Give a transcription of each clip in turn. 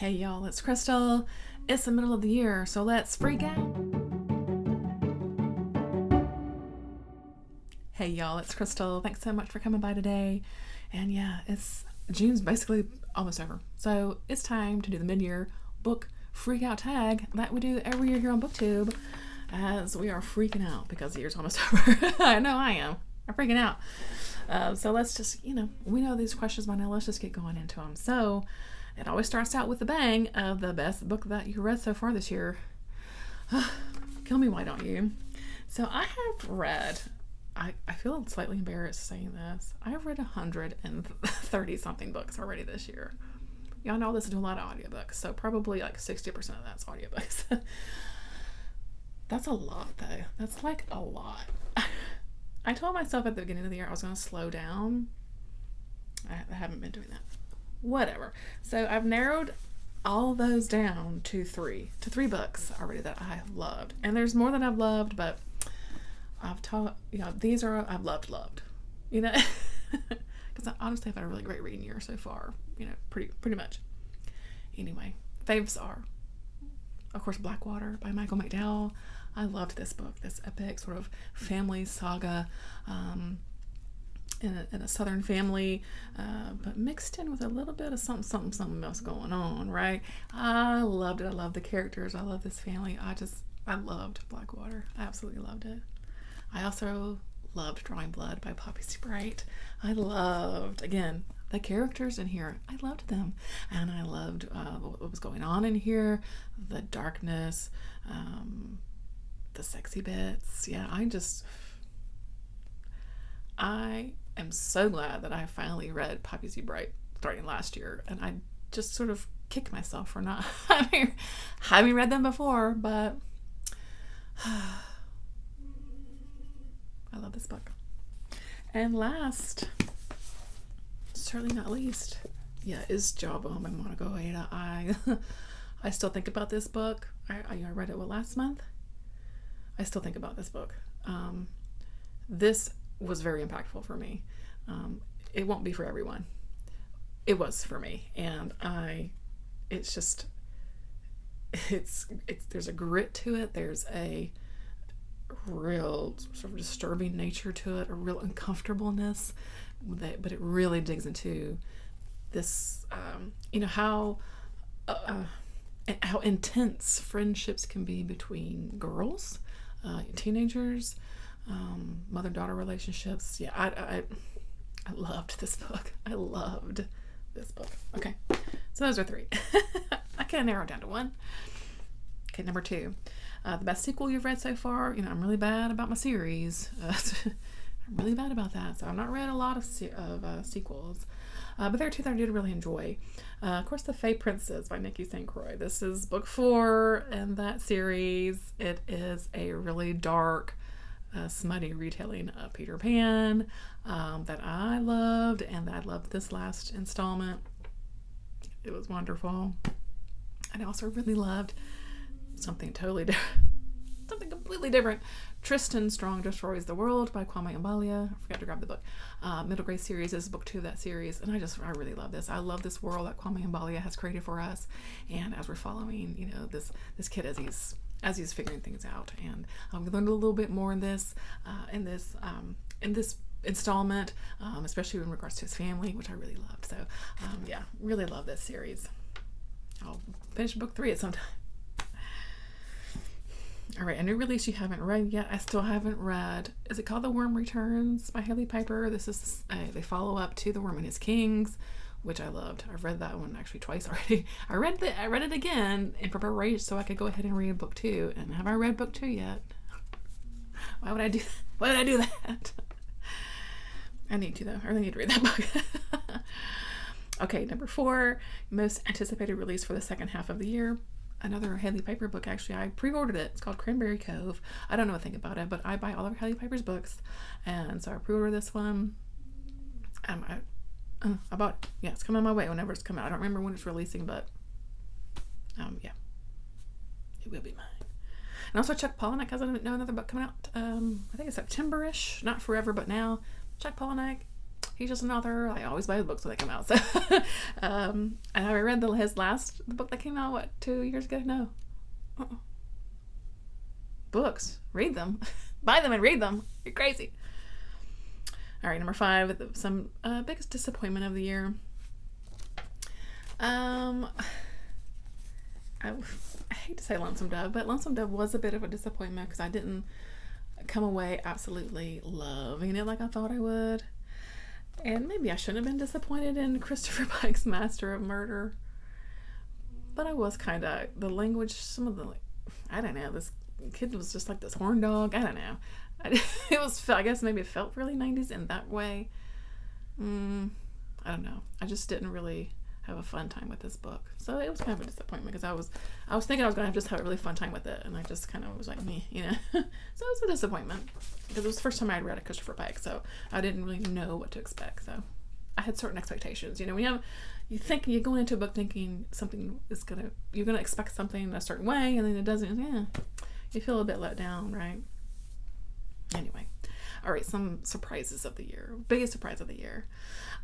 Hey y'all, it's Crystal. It's the middle of the year, so let's freak out. Hey y'all, it's Crystal. Thanks so much for coming by today. And yeah, June's basically almost over. So it's time to do the mid-year book freakout tag that we do every year here on BookTube, as we are freaking out because the year's almost over. I know I am. I'm freaking out. So let's just, we know these questions by now. Let's just get going into them. So it always starts out with the bang of the best book that you read so far this year. Kill me, why don't you? So I have read, I feel slightly embarrassed saying this, I've read 130 something books already this year. Y'all know this is a lot of audiobooks, so probably like 60% of that's audiobooks. That's a lot though. That's like a lot. I told myself at the beginning of the year I was going to slow down. I haven't been doing that. Whatever. So I've narrowed all those down to three books already that I have loved. And there's more than I've loved, but I've taught, these are, I've loved, because I honestly have had a really great reading year so far, pretty much. Anyway, faves are, of course, Blackwater by Michael McDowell. I loved this book, this epic sort of family saga, in a southern family, but mixed in with a little bit of something else going on, right? I loved it. I loved the characters. I love this family. I loved Blackwater. I absolutely loved it. I also loved Drawing Blood by Poppy Sprite. I loved, again, the characters in here. I loved them. And I loved what was going on in here, the darkness, the sexy bits. Yeah, I am so glad that I finally read Poppy Sprite starting last year, and I just sort of kicked myself for not having read them before, but I love this book. And last, certainly not least, is Jawbone by Monica Ueda. I still think about this book. I read it last month. I still think about this book. This was very impactful for me. It won't be for everyone. It was for me, and there's a grit to it. There's a real sort of disturbing nature to it, a real uncomfortableness, but it really digs into this, how intense friendships can be between girls, teenagers, mother-daughter relationships. Yeah, I loved this book. I loved this book. Okay, so those are three. I can narrow it down to one. Okay, number two. The best sequel you've read so far. I'm really bad about my series. I'm really bad about that, so I've not read a lot of sequels. But there are two that I did really enjoy. Of course, The Fae Princes by Nikki St. Croix. This is book 4 in that series. It is a really dark, smutty retelling of Peter Pan that I loved, and I loved this last installment. It was wonderful. And I also really loved something completely different. Tristan Strong Destroys the World by Kwame Mbalia. I forgot to grab the book. Middle Grade series is book 2 of that series, and I really love this. I love this world that Kwame Mbalia has created for us, and as we're following, this kid as he's figuring things out, and we learned a little bit more in this installment, especially in regards to his family, which I really loved. So, really love this series. I'll finish book 3 at some time. All right, a new release you haven't read yet. I still haven't read. Is it called The Worm Returns by Haley Piper? This is the follow-up to The Worm and His Kings, which I loved. I've read that one actually twice already. I read it again in preparation so I could go ahead and read book 2. And have I read book 2 yet? Why would I do that? I need to, though. I really need to read that book. Okay, number 4, most anticipated release for the second half of the year. Another Haley Piper book, actually. I pre-ordered it. It's called Cranberry Cove. I don't know a thing about it, but I buy all of Haley Piper's books, and so I pre-ordered this one. I bought it. Yeah, it's coming my way whenever it's coming out. I don't remember when it's releasing, but it will be mine. And also Chuck Palahniuk has another book coming out. I think it's September-ish. Not forever, but now. Chuck Palahniuk, He's just an author. I always buy his books when they come out. So, and I read his last book that came out, what, 2 years ago? No. Books. Read them. Buy them and read them. You're crazy. All right, number 5, some biggest disappointment of the year. I hate to say Lonesome Dove, but Lonesome Dove was a bit of a disappointment because I didn't come away absolutely loving it like I thought I would. And maybe I shouldn't have been disappointed in Christopher Pike's Master of Murder. But I was kind of, the language, some of the, I don't know, this kid was just like this horn dog. I don't know. It was, I guess maybe it felt really 90s in that way. I don't know. I just didn't really have a fun time with this book. So it was kind of a disappointment because I was thinking I was going to just have a really fun time with it, and I just kind of was like, me, you know. So it was a disappointment because it was the first time I had read a Christopher Pike, so I didn't really know what to expect. So I had certain expectations. You know, when you think you're going into a book thinking something is you're gonna expect something a certain way, and then it doesn't. Yeah, you feel a bit let down, right? Anyway. All right, some surprises of the year. Biggest surprise of the year.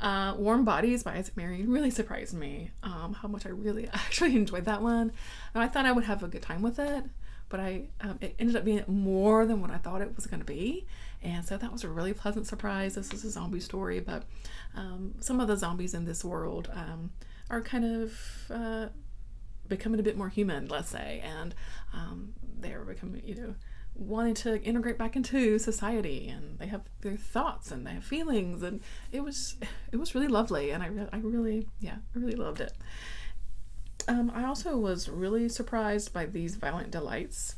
Warm Bodies by Isaac Marion really surprised me. How much I really actually enjoyed that one. And I thought I would have a good time with it, but it ended up being more than what I thought it was going to be. And so that was a really pleasant surprise. This is a zombie story, but some of the zombies in this world are kind of becoming a bit more human, let's say, and they're becoming, you know, wanting to integrate back into society, and they have their thoughts and they have feelings, and it was really lovely, and I really loved it. I also was really surprised by These Violent Delights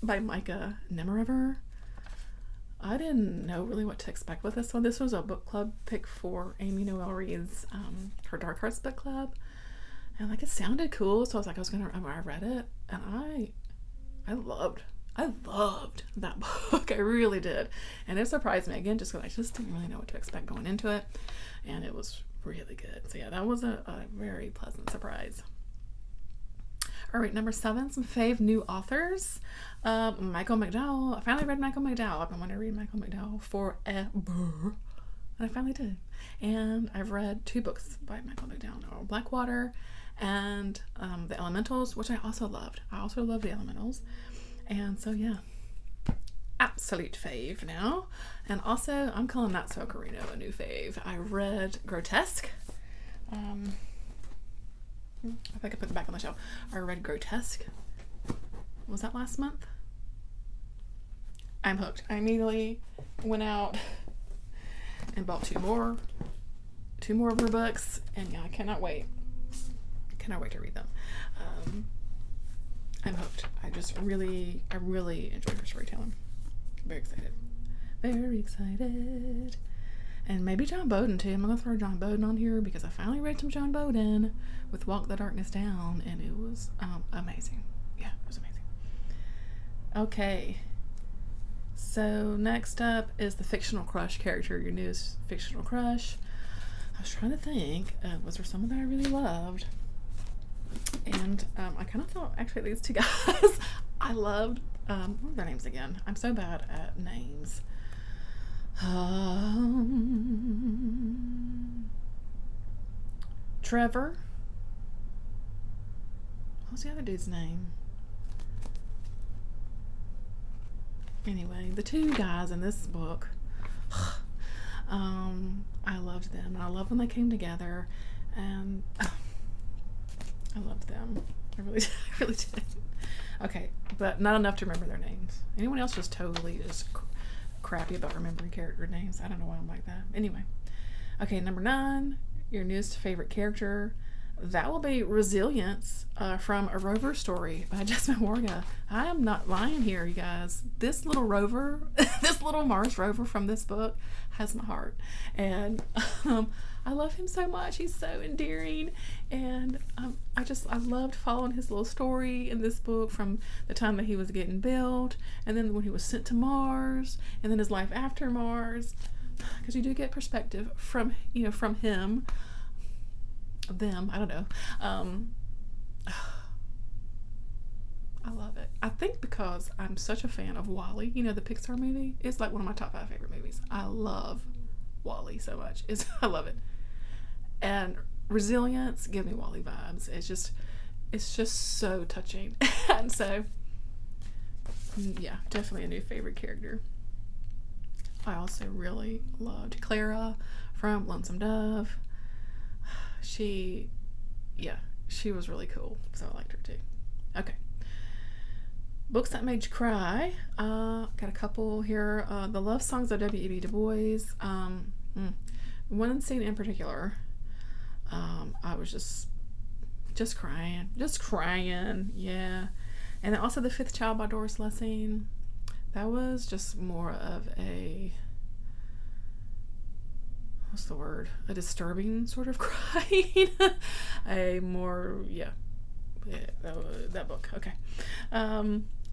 by Micah Nemeriver. I didn't know really what to expect with this one. This was a book club pick for Amy Noel Reed's her Dark Hearts book club, and like it sounded cool, so I read it, and I loved that book. I really did. And it surprised me again, just because I just didn't really know what to expect going into it. And it was really good. So yeah, that was a very pleasant surprise. All right, number 7, some Fave New Authors. Michael McDowell. I finally read Michael McDowell. I've been wanting to read Michael McDowell forever. And I finally did. And I've read 2 books by Michael McDowell. Blackwater and The Elementals, which I also loved. I also love The Elementals. And so, yeah, absolute fave now. And also, I'm calling Natsuo Karino a new fave. I read Grotesque. If I could put it back on the shelf. I read Grotesque. Was that last month? I'm hooked. I immediately went out and bought 2 more of her books. And yeah, I cannot wait. Cannot wait to read them. I'm hooked. I really enjoyed her storytelling. Very excited. Very excited. And maybe John Bowden too. I'm going to throw John Bowden on here because I finally read some John Bowden with Walk the Darkness Down, and it was amazing. Yeah, it was amazing. Okay. So next up is the fictional crush character, your newest fictional crush. I was trying to think, was there someone that I really loved? And I kind of thought, actually, these 2 guys I loved. What are their names again? I'm so bad at names. Trevor. What was the other dude's name? Anyway, the 2 guys in this book, I loved them. And I love when they came together, and I loved them. I really did. Okay, but not enough to remember their names. Anyone else just totally just crappy about remembering character names? I don't know why I'm like that. Anyway. Okay, number 9, your newest favorite character. That will be Resilience from A Rover Story by Jasmine Warga. I am not lying here, you guys. This little rover, this little Mars rover from this book has my heart. And I love him so much. He's so endearing. And I loved following his little story in this book from the time that he was getting built, and then when he was sent to Mars, and then his life after Mars. Because you do get perspective from him. Them, I don't know. I love it. I think because I'm such a fan of WALL-E, the Pixar movie. It's like one of my top 5 favorite movies. I love Wally so much. I love it. And resilience, give me Wally vibes. It's just so touching. And so, yeah, definitely a new favorite character. I also really loved Clara from Lonesome Dove. She was really cool, so I liked her too. Okay. Books that made you cry. Got a couple here. The Love Songs of W.E.B. Du Bois. One scene in particular, I was just crying. Yeah. And then also The Fifth Child by Doris Lessing. That was just more of a, what's the word? A disturbing sort of crying. That book. Okay.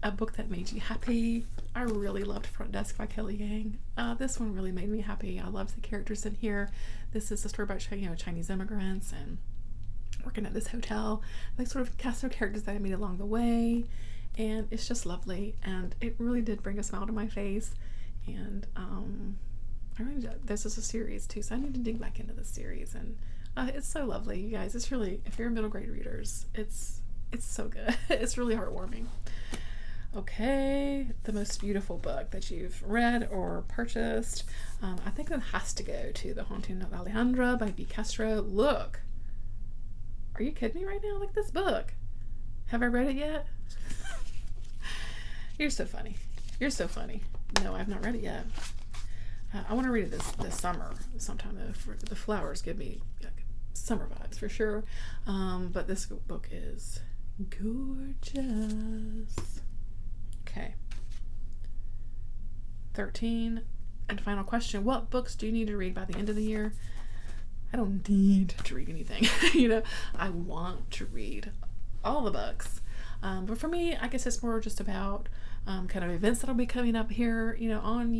A book that made you happy. I really loved Front Desk by Kelly Yang. This one really made me happy. I loved the characters in here. This is a story about Chinese immigrants and working at this hotel. They sort of cast their characters that I meet along the way, and it's just lovely. And it really did bring a smile to my face. And this is a series too, so I need to dig back into this series. And it's so lovely, you guys. It's really, if you're middle grade readers, it's so good. It's really heartwarming. Okay, the most beautiful book that you've read or purchased. I think that has to go to The Haunting of Alejandra by B. Castro. Look, are you kidding me right now? Like, this book. Have I read it yet? You're so funny. No, I've not read it yet. I want to read it this summer sometime. The flowers give me summer vibes for sure. But this book is gorgeous. Okay. 13 and final question. What books do you need to read by the end of the year? I don't need to read anything. I want to read all the books. But for me, I guess it's more just about kind of events that'll be coming up here, on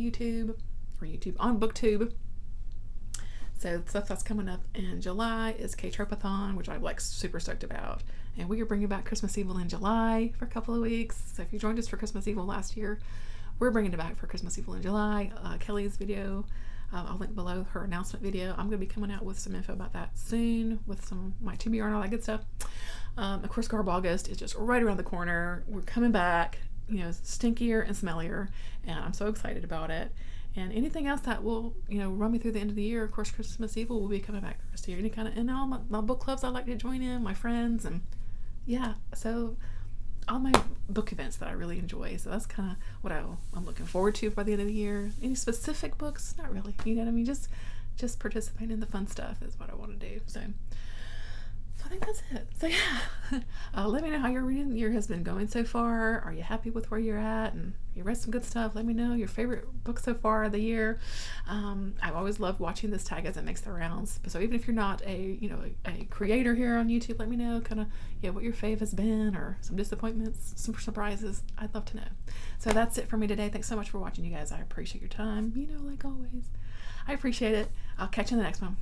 on BookTube. So stuff that's coming up in July is K-Tropathon, which I'm super stoked about. And we are bringing back Christmas Evil in July for a couple of weeks. So if you joined us for Christmas Evil last year, we're bringing it back for Christmas Evil in July. Kelly's video, I'll link below her announcement video. I'm going to be coming out with some info about that soon with some my TBR and all that good stuff. Of course, Garb August is just right around the corner. We're coming back, stinkier and smellier, and I'm so excited about it. And anything else that will, run me through the end of the year, of course, Christmas Evil will be coming back the rest of the year. And all my book clubs I like to join in, my friends, and yeah, so all my book events that I really enjoy. So that's kind of what I'm looking forward to by the end of the year. Any specific books? Not really. You know what I mean? Just participate in the fun stuff is what I want to do. So I think that's it. So yeah, let me know how your reading year has been going so far. Are you happy with where you're at? And you read some good stuff. Let me know your favorite book so far of the year. I've always loved watching this tag as it makes the rounds. So even if you're not a creator here on YouTube, let me know kind of what your fave has been, or some disappointments, some surprises. I'd love to know. So that's it for me today. Thanks so much for watching, you guys. I appreciate your time. Like always, I appreciate it. I'll catch you in the next one.